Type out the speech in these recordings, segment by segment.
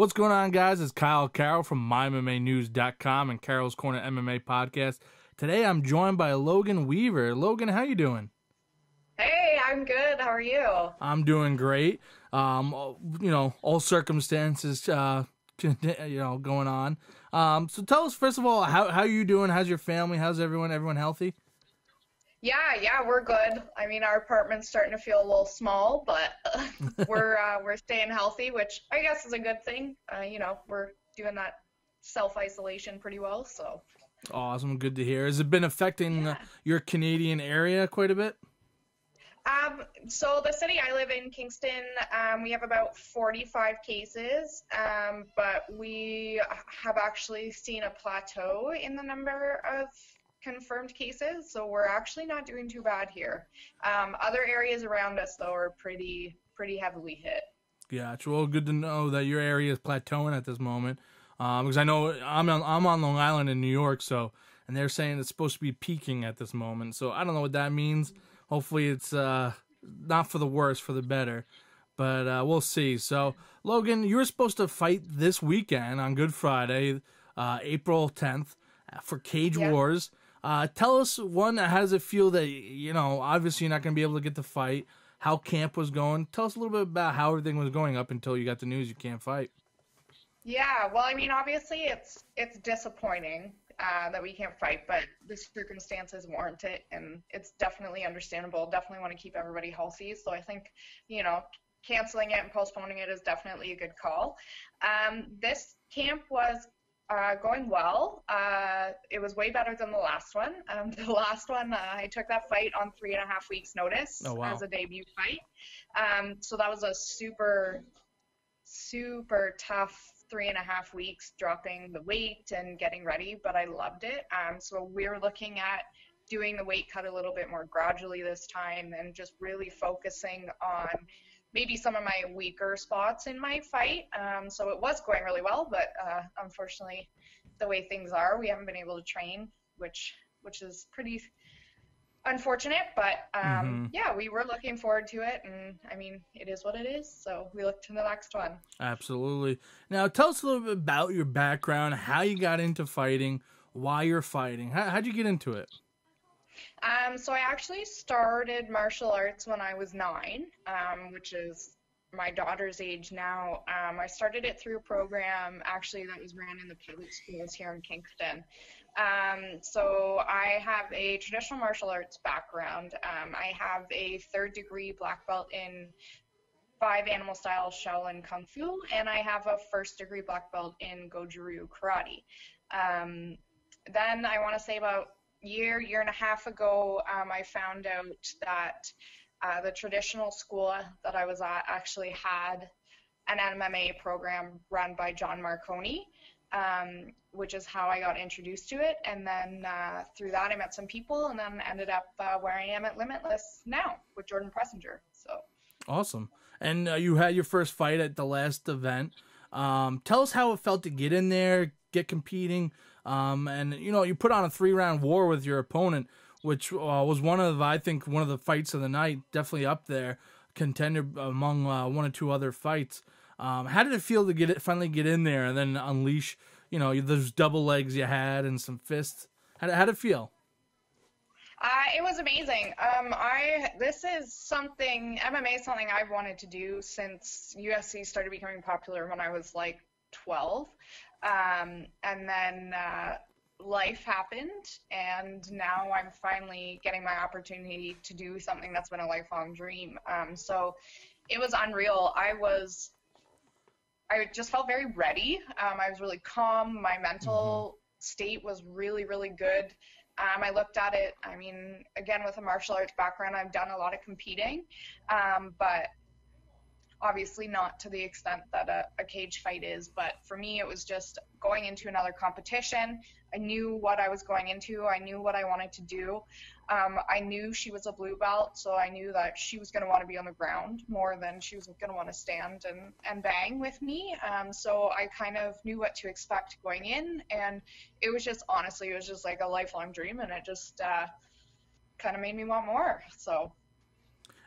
What's going on, guys? It's Carroll from MyMMAnews.com and Carroll's Corner MMA podcast. Today, I'm joined by Logan Weaver. Logan, how you doing? Hey, I'm good. How are you? I'm doing great. All circumstances, going on. So tell us, first of all, how you doing? How's your family? How's everyone? Everyone healthy? Yeah, we're good. I mean, our apartment's starting to feel a little small, but we're staying healthy, which I guess is a good thing. We're doing that self-isolation pretty well, so. Awesome, good to hear. Has it been affecting your Canadian area quite a bit? So the city I live in, Kingston, we have about 45 cases, but we have actually seen a plateau in the number of confirmed cases, so we're actually not doing too bad here. Other areas around us, though, are pretty heavily hit. Yeah, it's well good to know that your area is plateauing at this moment, because I know I'm on Long Island in New York, and they're saying it's supposed to be peaking at this moment. So I don't know what that means. Hopefully it's not for the worse, for the better, but we'll see. So Logan, you were supposed to fight this weekend on Good Friday, April 10th, for Cage Wars. Tell us, one, how does it feel that, obviously you're not going to be able to get the fight, how camp was going? Tell us a little bit about how everything was going up until you got the news you can't fight. Yeah, well, I mean, obviously it's disappointing that we can't fight, but the circumstances warrant it, and it's definitely understandable. Definitely want to keep everybody healthy, so I think, canceling it and postponing it is definitely a good call. This camp was going well. It was way better than the last one. The last one, I took that fight on 3.5 weeks notice as a debut fight. So that was a super tough 3.5 weeks, dropping the weight and getting ready, but I loved it. So we're looking at doing the weight cut a little bit more gradually this time and just really focusing on maybe some of my weaker spots in my fight. So it was going really well, but unfortunately, the way things are, we haven't been able to train, which is pretty unfortunate. But we were looking forward to it, and I mean, it is what it is. So we look to the next one. Absolutely. Now, tell us a little bit about your background, how you got into fighting, why you're fighting. How'd you get into it? So I actually started martial arts when I was 9, which is my daughter's age now. I started it through a program actually that was ran in the public schools here in Kingston. So I have a traditional martial arts background. I have a 3rd degree black belt in 5 animal style Shaolin Kung Fu, and I have a 1st degree black belt in Goju-Ryu Karate. Then I want to say about year and a half ago, I found out that the traditional school that I was at actually had an MMA program run by John Marconi, which is how I got introduced to it. And then through that, I met some people, and then ended up where I am at Limitless now with Jordan Pressinger. So awesome. And you had your first fight at the last event. Tell us how it felt to get in there, get competing. And you put on a 3-round war with your opponent, which was one of the fights of the night, definitely up there, contender among 1 or 2 other fights. How did it feel to finally get in there and then unleash, those double legs you had and some fists? How'd it feel? It was amazing. This is something, MMA is something I've wanted to do since UFC started becoming popular when I was like 12. And then life happened, and now I'm finally getting my opportunity to do something that's been a lifelong dream. So it was unreal. I just felt very ready. I was really calm. My mental state was really, really good. I looked at it, I mean, again, with a martial arts background, I've done a lot of competing, but obviously not to the extent that a cage fight is. But for me, it was just going into another competition. I knew what I was going into. I knew what I wanted to do. I knew she was a blue belt, so I knew that she was going to want to be on the ground more than she was going to want to stand and bang with me. So I kind of knew what to expect going in, and it was just, honestly, it was just like a lifelong dream, and it just kind of made me want more. So.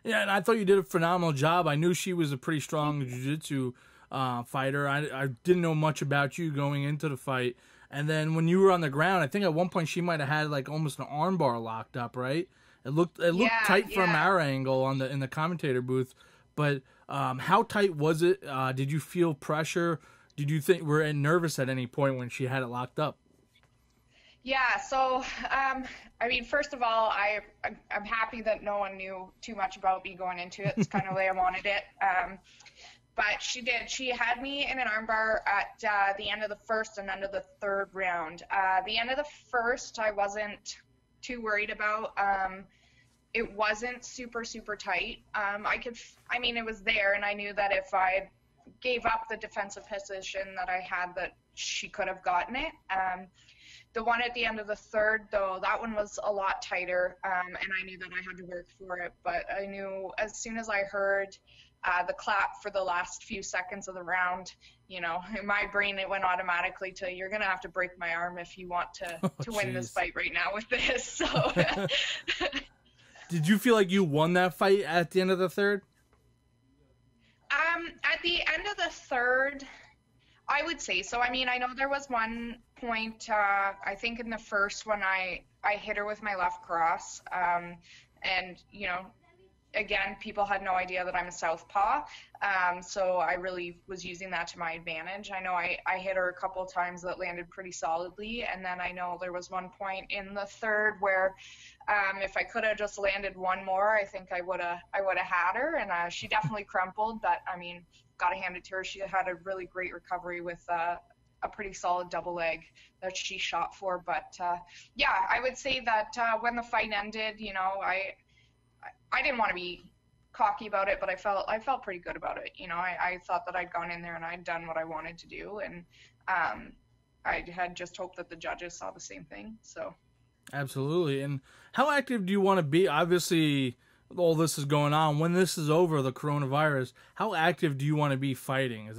Yeah, and I thought you did a phenomenal job. I knew she was a pretty strong jiu-jitsu fighter. I didn't know much about you going into the fight. And then when you were on the ground, I think at one point she might have had like almost an armbar locked up, right? It looked tight from our angle in the commentator booth. But how tight was it? Did you feel pressure? Did you think were you nervous at any point when she had it locked up? Yeah, so I mean, first of all, I'm happy that no one knew too much about me going into it. It's kind of the way I wanted it. But she did. She had me in an armbar at the end of the first and end of the third round. The end of the first, I wasn't too worried about. It wasn't super, super tight. I mean, it was there, and I knew that if I gave up the defensive position that I had, that she could have gotten it. The one at the end of the third, though, that one was a lot tighter, and I knew that I had to work for it. But I knew as soon as I heard the clap for the last few seconds of the round, you know, in my brain it went automatically to, you're going to have to break my arm if you want to win this fight right now with this. So Did you feel like you won that fight at the end of the third? At the end of the third, I would say so. I mean, I know there was one point, I think in the first one, I hit her with my left cross. And, you know, again, people had no idea that I'm a southpaw. So I really was using that to my advantage. I know I hit her a couple of times that landed pretty solidly. And then I know there was one point in the third where if I could have just landed one more, I think I would have had her. And she definitely crumpled, but I mean, gotta hand it to her. She had a really great recovery with a pretty solid double leg that she shot for. But yeah, I would say that when the fight ended, you know, I didn't want to be cocky about it, but I felt pretty good about it. You know, I thought that I'd gone in there and I'd done what I wanted to do, and I had just hoped that the judges saw the same thing. So absolutely. And how active do you want to be? Obviously, all this is going on. When this is over, the coronavirus, how active do you want to be fighting? Is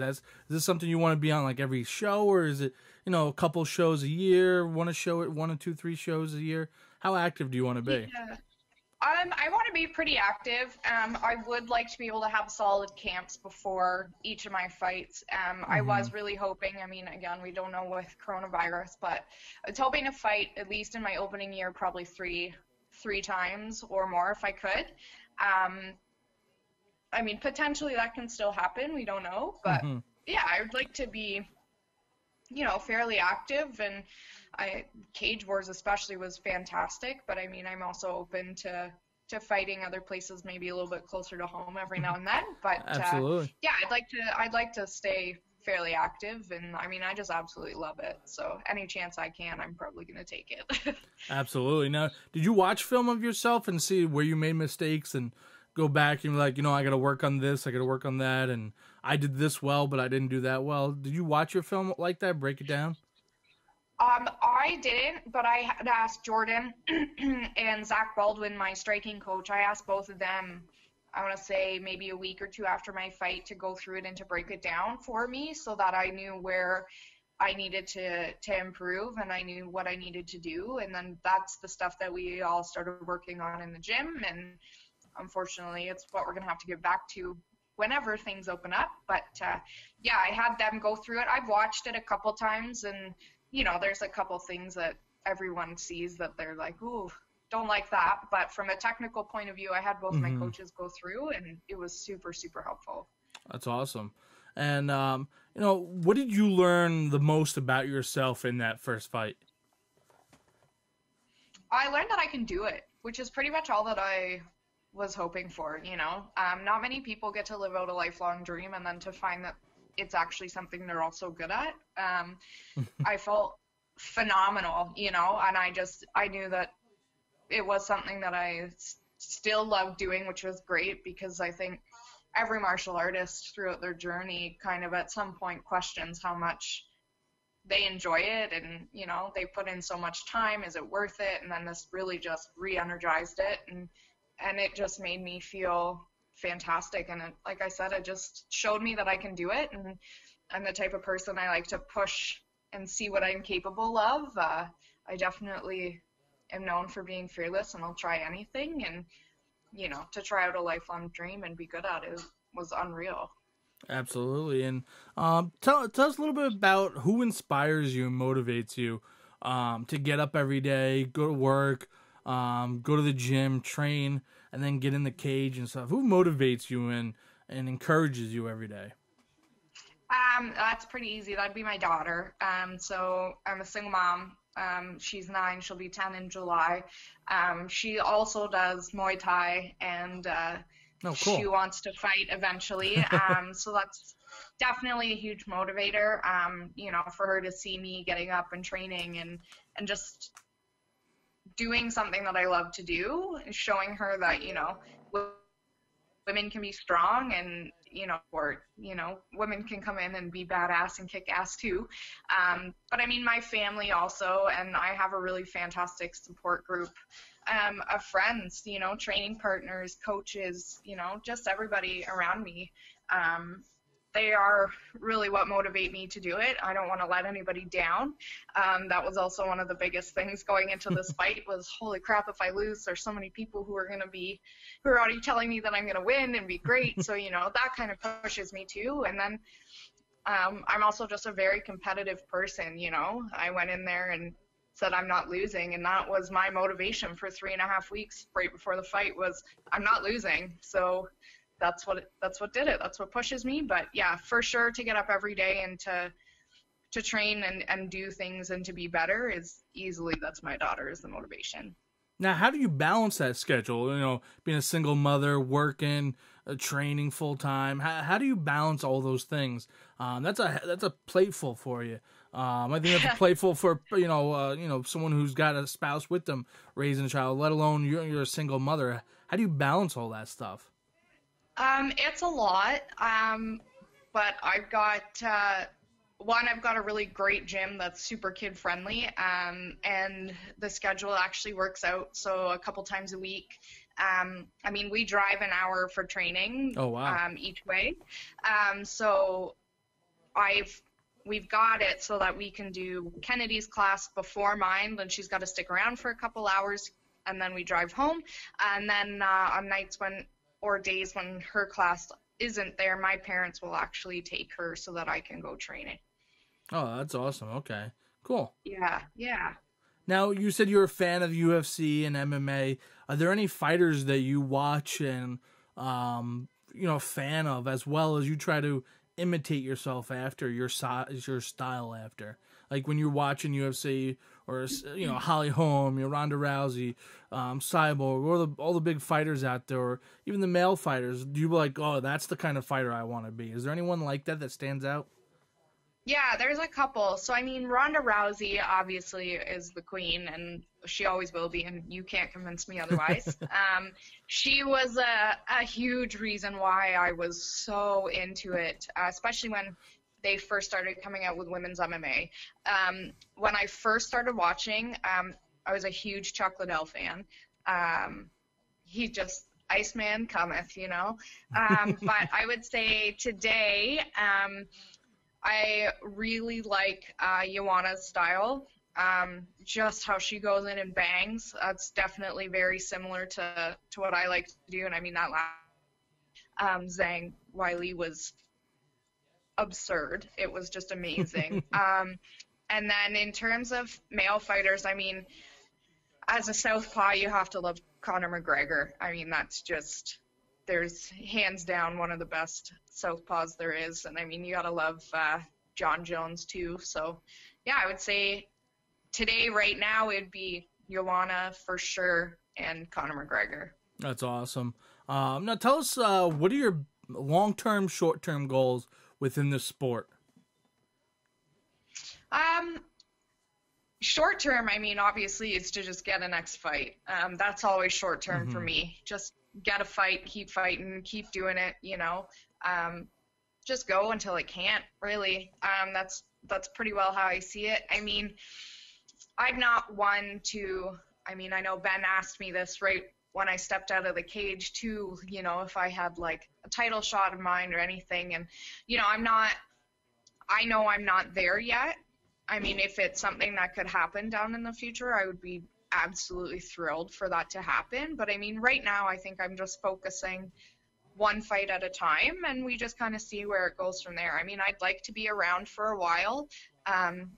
this something you want to be on like every show, or is it, you know, a couple shows a year? Want to show it 1 or 2, 3 shows a year? How active do you want to be? Yeah. I want to be pretty active. I would like to be able to have solid camps before each of my fights. I was really hoping, I mean, again, we don't know with coronavirus, but I was hoping to fight at least in my opening year probably three times or more if I could. I mean, potentially that can still happen. We don't know. But yeah, I would like to be, you know, fairly active, and Cage Wars especially was fantastic, but I mean, I'm also open to fighting other places, maybe a little bit closer to home every now and then. But absolutely. Yeah, I'd like to stay fairly active, and I mean, I just absolutely love it. So any chance I can, I'm probably going to take it. Absolutely. Now, did you watch film of yourself and see where you made mistakes and go back and be like, you know, I got to work on this, I got to work on that, and I did this well, but I didn't do that well? Did you watch your film like that, break it down? I didn't, but I had asked Jordan and Zach Baldwin, my striking coach. I asked both of them, I want to say maybe a week or two after my fight, to go through it and to break it down for me so that I knew where I needed to improve, and I knew what I needed to do. And then that's the stuff that we all started working on in the gym. And unfortunately, it's what we're going to have to get back to whenever things open up. But yeah, I had them go through it. I've watched it a couple times, and you know, there's a couple things that everyone sees that they're like, ooh, don't like that. But from a technical point of view, I had both my coaches go through, and it was super, super helpful. That's awesome. And, you know, what did you learn the most about yourself in that first fight? I learned that I can do it, which is pretty much all that I was hoping for, you know. Not many people get to live out a lifelong dream and then to find that it's actually something they're also good at. I felt phenomenal, you know, and I knew that it was something that I still loved doing, which was great, because I think every martial artist throughout their journey kind of at some point questions how much they enjoy it, and, you know, they put in so much time, is it worth it? And then this really just re-energized it, and it just made me feel fantastic. And it, like I said, it just showed me that I can do it, and I'm the type of person I like to push and see what I'm capable of. I definitely am known for being fearless, and I'll try anything, and you know, to try out a lifelong dream and be good at it was unreal. Absolutely. And tell us a little bit about who inspires you and motivates you to get up every day, go to work, go to the gym, train, and then get in the cage and stuff. Who motivates you and encourages you every day? That's pretty easy. That'd be my daughter. So I'm a single mom. She's 9. She'll be 10 in July. She also does Muay Thai, and Oh, she cool. wants to fight eventually. So that's definitely a huge motivator. For her to see me getting up and training and just doing something that I love to do, showing her that, women can be strong and, women can come in and be badass and kick ass too. But I mean, my family also, and I have a really fantastic support group of friends, training partners, coaches, just everybody around me. They are really what motivate me to do it. I don't want to let anybody down. That was also one of the biggest things going into this fight was, holy crap, if I lose, there's so many people who are already telling me that I'm going to win and be great. So, that kind of pushes me too. And then I'm also just a very competitive person, I went in there and said I'm not losing, and that was my motivation for 3.5 weeks right before the fight was I'm not losing. So that's what did it. That's what pushes me. But yeah, for sure, to get up every day and to train and do things and to be better is easily, that's my daughter, is the motivation. Now, how do you balance that schedule? Being a single mother, working, training full time. How do you balance all those things? That's a plateful for you. I think that's plateful for someone who's got a spouse with them raising a child, let alone you're a single mother. How do you balance all that stuff? It's a lot, but I've got I've got a really great gym that's super kid friendly, and the schedule actually works out. So a couple times a week, we drive an hour for training. Oh, wow. Each way. So we've got it so that we can do Kennedy's class before mine, then she's got to stick around for a couple hours, and then we drive home, and then on nights or days when her class isn't there, my parents will actually take her so that I can go training. Oh, that's awesome. Okay, cool. Yeah. Now, you said you're a fan of UFC and MMA. Are there any fighters that you watch and, fan of, as well as you try to imitate yourself after, your style after? Like when you're watching UFC or, Holly Holm, Ronda Rousey, Cyborg, or all the big fighters out there, or even the male fighters, do you like, oh, that's the kind of fighter I want to be? Is there anyone like that stands out? Yeah, there's a couple. So, Ronda Rousey obviously is the queen, and she always will be, and you can't convince me otherwise. She was a huge reason why I was so into it, especially when they first started coming out with women's MMA. When I first started watching, I was a huge Chuck Liddell fan. He just, Iceman cometh, But I would say today, I really like Joanna's style, just how she goes in and bangs. That's definitely very similar to what I like to do. And that last Zhang Weili was absurd. It was just amazing. And then in terms of male fighters, as a southpaw, you have to love Conor McGregor. That's just, there's hands down one of the best southpaws there is. And you gotta love John Jones too. So yeah, I would say today, right now, it'd be Joanna for sure and Conor McGregor. That's awesome. Now tell us, what are your long-term, short-term goals within the sport? Short term, obviously, it's to just get a next fight. That's always short term for me. Just get a fight, keep fighting, keep doing it, just go until it can't, really. That's pretty well how I see it. I'm not one to, I know Ben asked me this right when I stepped out of the cage too, if I had like a title shot in mind or anything. And, I know I'm not there yet. If it's something that could happen down in the future, I would be absolutely thrilled for that to happen. But right now, I think I'm just focusing one fight at a time, and we just kind of see where it goes from there. I mean, I'd like to be around for a while.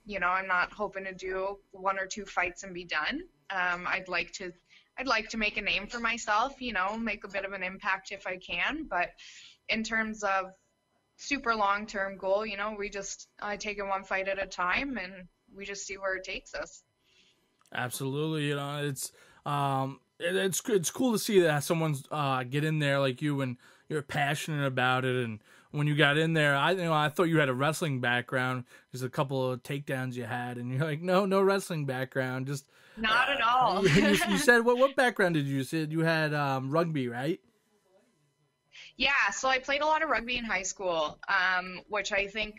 You know, I'm not hoping to do 1 or 2 fights and be done. I'd like to make a name for myself, you know, make a bit of an impact if I can. But in terms of super long-term goal, you know, I take it one fight at a time, and we just see where it takes us. Absolutely. You know, it's cool to see that someone's get in there like you and you're passionate about it. And when you got in there, I thought you had a wrestling background. There's a couple of takedowns you had, and you're like, no wrestling background, just not at all. you said what background did you say you had? Rugby, right? Yeah, so I played a lot of rugby in high school, which I think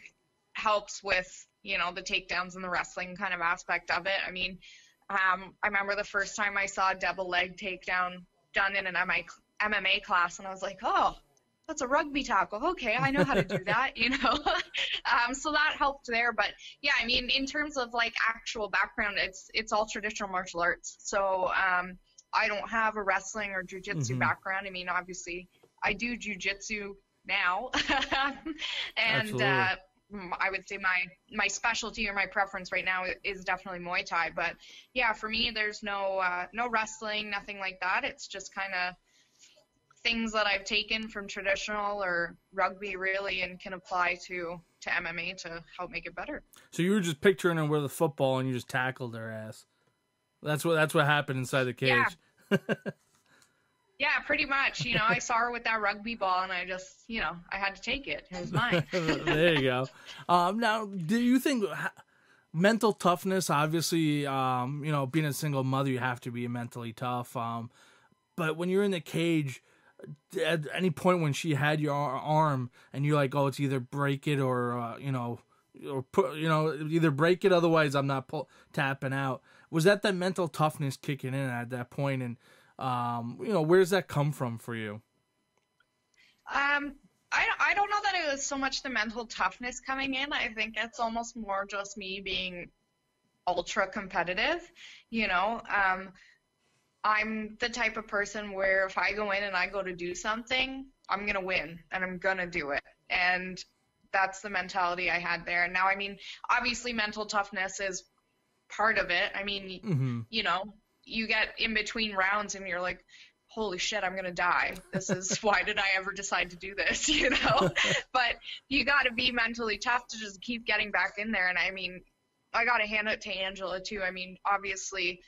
helps with, you know, the takedowns and the wrestling kind of aspect of it. I mean, I remember the first time I saw a double leg takedown done in an MMA class, and I was like, oh, that's a rugby tackle. Okay, I know how to do that, you know. So that helped there. But yeah, I mean, in terms of like actual background, it's all traditional martial arts. So I don't have a wrestling or jiu-jitsu background. I mean, obviously, I do jiu-jitsu now, and I would say my specialty or my preference right now is definitely Muay Thai. But yeah, for me, there's no wrestling, nothing like that. It's just kind of things that I've taken from traditional or rugby really and can apply to MMA to help make it better. So you were just picturing her with a football and you just tackled her ass. That's what happened inside the cage. Yeah. Yeah, pretty much. You know, I saw her with that rugby ball, and I just, you know, I had to take it. It was mine. There you go. Now, do you think mental toughness, obviously, you know, being a single mother, you have to be mentally tough. But when you're in the cage, at any point when she had your arm and you're like, oh, it's either break it or, you know, or put, you know, either break it, otherwise I'm not tapping out. Was that mental toughness kicking in at that point? And, you know, where does that come from for you? I don't know that it was so much the mental toughness coming in. I think it's almost more just me being ultra competitive. You know, I'm the type of person where if I go in and I go to do something, I'm going to win and I'm going to do it. And that's the mentality I had there. Now, I mean, obviously mental toughness is part of it. I mean, you know, you get in between rounds and you're like, holy shit, I'm going to die. This is, why did I ever decide to do this, you know? But you got to be mentally tough to just keep getting back in there. And I mean, I got to hand it to Angela too. I mean, obviously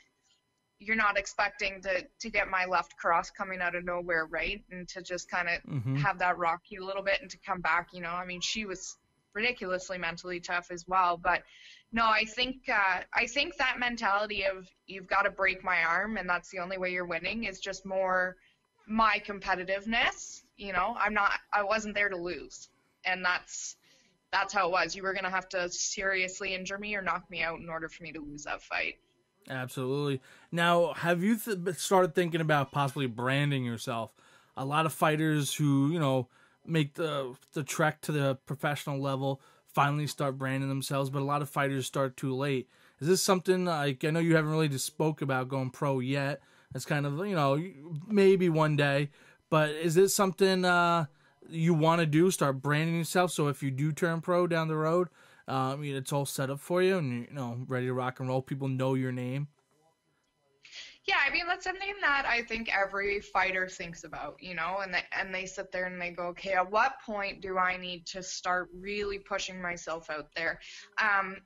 you're not expecting to get my left cross coming out of nowhere, right? And to just kind of have that rock you a little bit and to come back, you know? I mean, she was ridiculously mentally tough as well. But no, I think that mentality of you've got to break my arm and that's the only way you're winning is just more my competitiveness. You know, I wasn't there to lose, and that's how it was. You were going to have to seriously injure me or knock me out in order for me to lose that fight. Absolutely. Now, have you started thinking about possibly branding yourself? A lot of fighters who, you know, make the trek to the professional level finally start branding themselves, but a lot of fighters start too late. Is this something, like, I know you haven't really just spoke about going pro yet. It's kind of, you know, maybe one day, but is this something you want to do, start branding yourself, so if you do turn pro down the road, I mean, it's all set up for you and, you know, ready to rock and roll, people know your name? Yeah, I mean, that's something that I think every fighter thinks about, you know, and they sit there and they go, okay, at what point do I need to start really pushing myself out there?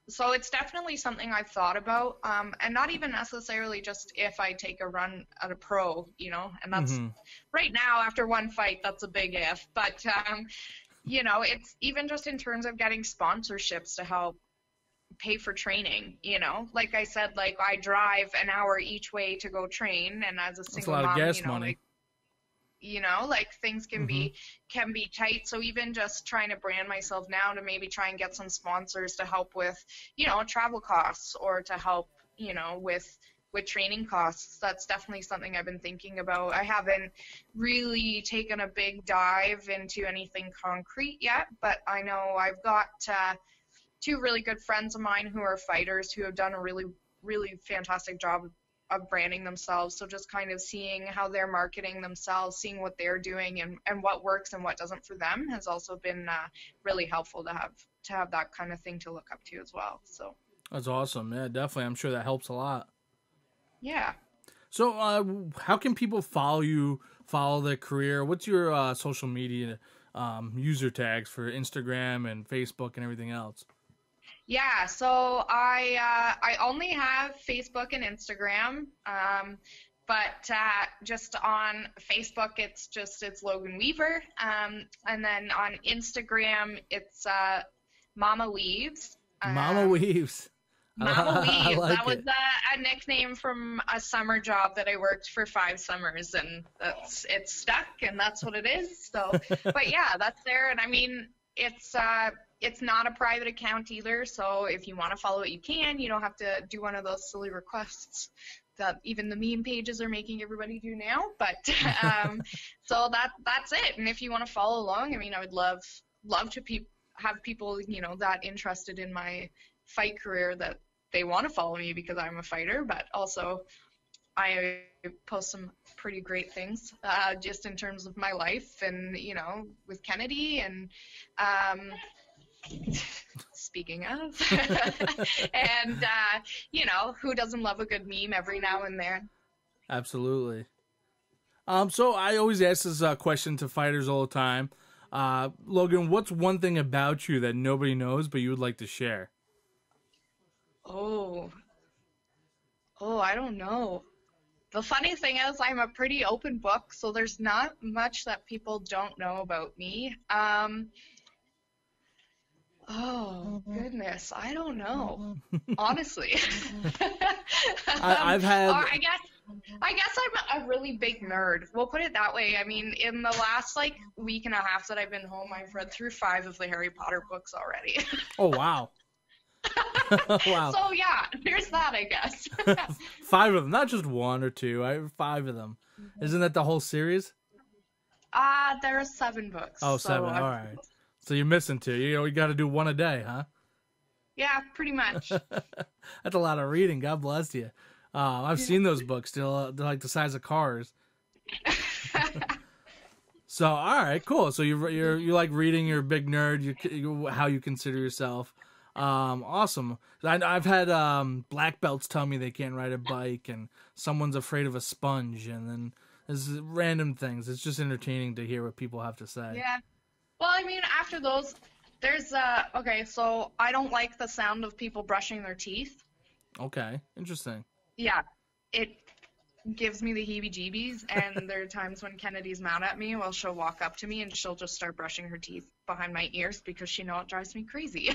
So it's definitely something I've thought about, and not even necessarily just if I take a run at a pro, you know, and that's right now after one fight, that's a big if, but, you know, it's even just in terms of getting sponsorships to help pay for training, you know, like I said, like I drive an hour each way to go train, and as a single mom, you know, like, you know, like things can be tight. So even just trying to brand myself now to maybe try and get some sponsors to help with, you know, travel costs or to help, you know, with training costs, that's definitely something I've been thinking about. I haven't really taken a big dive into anything concrete yet, but I know I've got two really good friends of mine who are fighters who have done a really, really fantastic job branding themselves. So just kind of seeing how they're marketing themselves, seeing what they're doing and what works and what doesn't for them has also been really helpful to have that kind of thing to look up to as well. So That's awesome. Yeah, definitely. I'm sure that helps a lot. yeah. So how can people follow you, follow their career? What's your social media user tags for Instagram and Facebook and everything else? Yeah, so I only have Facebook and Instagram, but just on Facebook it's Logan Weaver, and then on Instagram it's Mama Weaves. Mama Weaves. Mama Weaves. Like that was a nickname from a summer job that I worked for 5 summers, and it's stuck, and that's what it is. So, but yeah, that's there, and I mean it's not a private account either, so if you want to follow it, you can. You don't have to do one of those silly requests that even the meme pages are making everybody do now. But so that's it. And if you want to follow along, I mean, I would love to have people, you know, that interested in my fight career that they want to follow me because I'm a fighter, but also I post some pretty great things just in terms of my life and, you know, with Kennedy and speaking of and you know, who doesn't love a good meme every now and then? Absolutely. So I always ask this question to fighters all the time. Logan, what's one thing about you that nobody knows but you would like to share? I don't know. The funny thing is I'm a pretty open book, so there's not much that people don't know about me. Oh, goodness. I don't know. Honestly. I guess I'm a really big nerd. We'll put it that way. I mean, in the last like week and a half that I've been home, I've read through 5 of the Harry Potter books already. Oh, wow. Wow. So yeah, there's that, I guess. 5 of them, not just 1 or 2. I have 5 of them. Isn't that the whole series? There are 7 books. Oh, 7. All right. So you're missing 2. You got to do 1 a day, huh? Yeah, pretty much. That's a lot of reading. God bless you. I've seen those books. They're like the size of cars. So, all right, cool. So you like reading. You're a big nerd. How you consider yourself. Awesome. I've had black belts tell me they can't ride a bike, and someone's afraid of a sponge, and then there's random things. It's just entertaining to hear what people have to say. Yeah. Well, I mean, after those, there's okay, so I don't like the sound of people brushing their teeth. Okay, interesting. Yeah, it gives me the heebie-jeebies, and there are times when Kennedy's mad at me, well, she'll walk up to me and she'll just start brushing her teeth behind my ears because she knows it drives me crazy.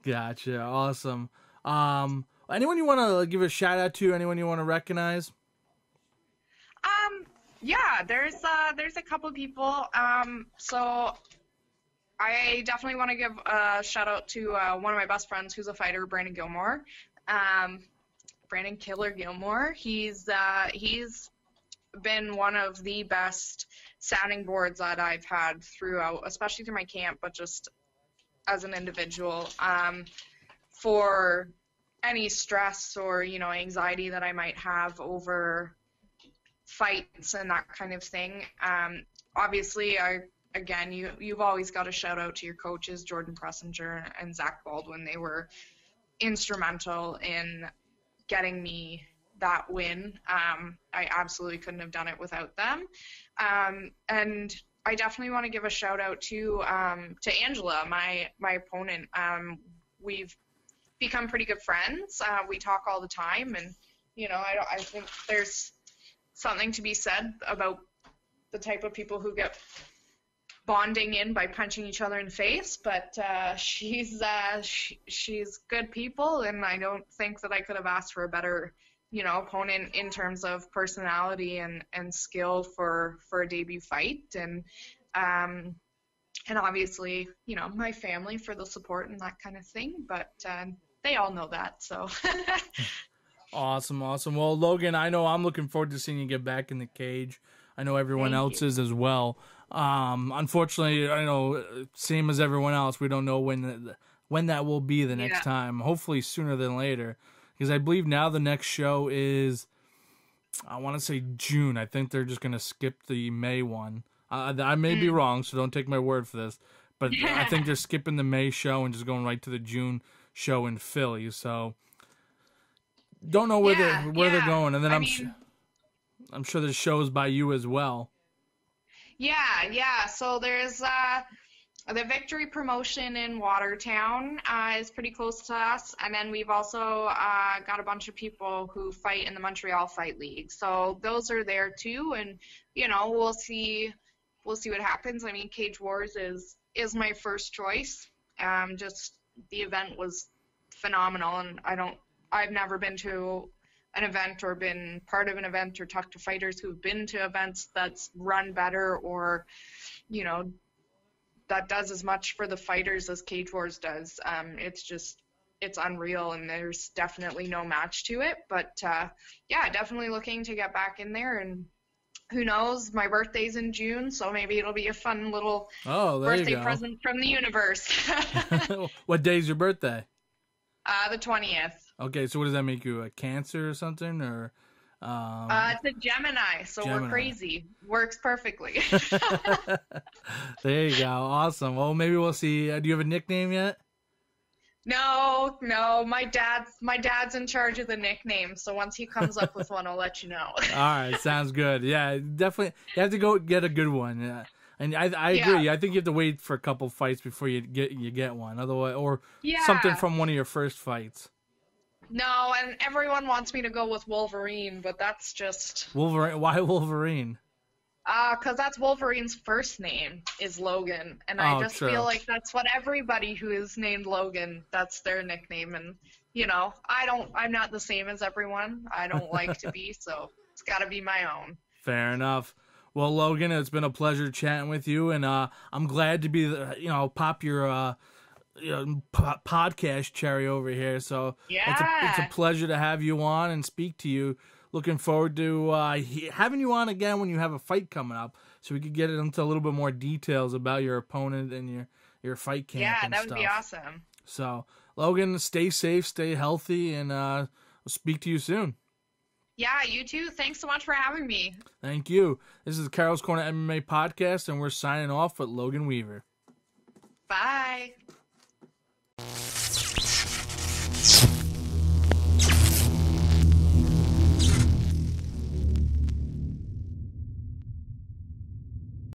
Gotcha. Awesome. Anyone you want to give a shout out to? Anyone you want to recognize? Yeah, there's a couple people. So I definitely want to give a shout out to one of my best friends who's a fighter, Brandon Gilmore. Brandon Killer Gilmore. He's been one of the best sounding boards that I've had throughout, especially through my camp, but just as an individual, for any stress or, you know, anxiety that I might have over fights and that kind of thing. Obviously, you've always got to shout out to your coaches, Jordan Pressinger and Zach Baldwin. They were instrumental in getting me that win. I absolutely couldn't have done it without them. And I definitely want to give a shout out to Angela, my opponent. We've become pretty good friends. We talk all the time, and you know, I think there's something to be said about the type of people who get bonding in by punching each other in the face, but she's good people, and I don't think that I could have asked for a better, you know, opponent in terms of personality and skill for a debut fight, and obviously, you know, my family for the support and that kind of thing, but they all know that, so. Awesome. Well, Logan, I know I'm looking forward to seeing you get back in the cage. I know everyone else is as well. Unfortunately, I know, same as everyone else, we don't know when that will be the next time. Hopefully sooner than later. because I believe now the next show is, I want to say June. I think they're just going to skip the May one. I may be wrong, so don't take my word for this. But I think they're skipping the May show and just going right to the June show in Philly. So don't know where they're going. And then I'm sure there's shows by you as well. Yeah. So there's the Victory promotion in Watertown is pretty close to us, and then we've also got a bunch of people who fight in the Montreal Fight League. So those are there too, and we'll see what happens. I mean, Cage Wars is my first choice. Just the event was phenomenal, and I've never been to an event or been part of an event or talked to fighters who've been to events that's run better or that does as much for the fighters as Cage Wars does. It's unreal, and there's definitely no match to it. But definitely looking to get back in there, and who knows, my birthday's in June, so maybe it'll be a fun little birthday present from the universe. What day's your birthday? The 20th. Okay, so what does that make you, a Cancer or something, or? It's a Gemini, so we're crazy. Works perfectly. There you go. Awesome. Well, maybe we'll see. Do you have a nickname yet? No. My dad's in charge of the nickname, so once he comes up with one, I'll let you know. All right, sounds good. Yeah, definitely. You have to go get a good one. Yeah. And I agree. I think you have to wait for a couple fights before you get one. Otherwise, or something from one of your first fights. No, and everyone wants me to go with Wolverine, but that's just... Wolverine? Why Wolverine? Because that's Wolverine's first name is Logan, and I just feel like that's what everybody who is named Logan, that's their nickname, and, I'm not the same as everyone. I don't like to be, so it's got to be my own. Fair enough. Well, Logan, it's been a pleasure chatting with you, and I'm glad to be, pop your... podcast cherry over here, so it's a pleasure to have you on and speak to you. Looking forward to having you on again when you have a fight coming up, so we could get into a little bit more details about your opponent and your fight camp. Yeah, that would be awesome. So, Logan, stay safe, stay healthy, and we'll speak to you soon. Yeah, you too. Thanks so much for having me. Thank you. This is the Carroll's Corner MMA podcast, and we're signing off with Logan Weaver. Bye.